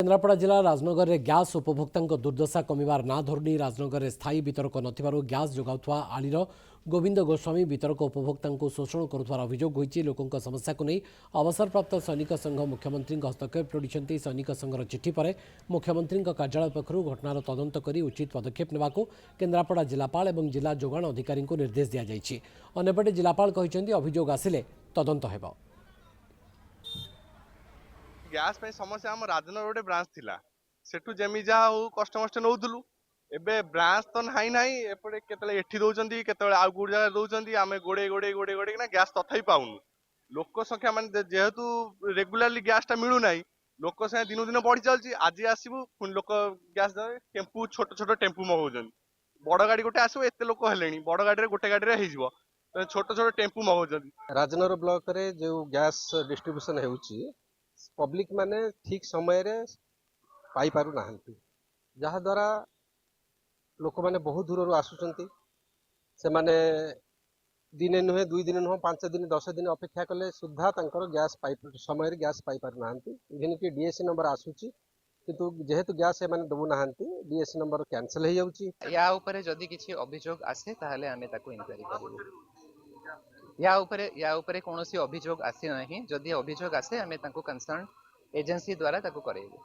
केन्द्रापड़ा जिला राजनगर में ग्यास उपभोक्ता दुर्दशा कमिबार ना धरुनी राजनगर में स्थायी वितरक नथिबारु ग्यास जोगाउथुवा आलीर गोविंद गोस्वामी वितरक उपभोक्ता शोषण करुवार अभियोग होईछि। लोकों समस्या को नहीं अवसरप्राप्त सैनिक संघ मुख्यमंत्री हस्तक्षेप लोड़िछन्ति। सैनिक संघर चिठी पर मुख्यमंत्री कार्यालय पक्षरु घटनार तदंत करी उचित पदक्षेप नेबाकू केन्द्रापड़ा जिलापाल और जिला जोगाण अधिकारी निर्देश दिया जायछि। अन्यपटे जिलापाल कहिछन्ति अभियोग आसिले तदंत हेबो। गैस पे समस्या आम राजनगर गोटे ब्रांच थिला सेठू जेमी जा हो कष्ट मष्ट नौलु एबे ब्रांच तो नाही नाही एपटे केतले एठी दउचंदी केतले आ गुड जगह दउचंदी आमे गोडे गोडे गोडे गोडे ना गैस तथाई पाउनु। लोक संख्या माने जेहेतु रेगुलरली गैस टा मिलु नाही लोक संख्या दिनो दिन बढ़ी चलची। आज आसीबु पुन लोक गैस दे टेम्पू छोट छोट टेम्पू मगौचंदी। बड़ गाड़ी गोटे आसीबो एते लोक हेलेनी बड़ गाड़ी रे गोटे गाड़ी रे हेजिवो छोट छोट टेम्पू मगौचंदी। राजनगर ब्लॉक रे जो गैस डिस्ट्रीब्यूशन हेउची पब्लिक माने ठीक समय रे पाई पारु नाहंती जहा द्वारा लोक माने बहुत दूर आसुचंती से माने दिने नुहे 2 दिन नुह 5 दिन 10 दिन अपेक्षा कले सुधा तांकर गैस पाई समय रे गैस पाई पारु नाहंती। इवन कि डीएससी नंबर आसुची किंतु जेहेतु गैस माने दबु नाहंती डीएससी नंबर कैंसिल हे जाउची। या ऊपर जदि किछि अभियोग आसे ताहले आमे ताको इनक्वायरी करिवु। या ऊपर कोनोसी अभियोग आसी नाही। जदि अभियोग आसे आमे ताको कंसर्न एजेंसी द्वारा ताको करेबु।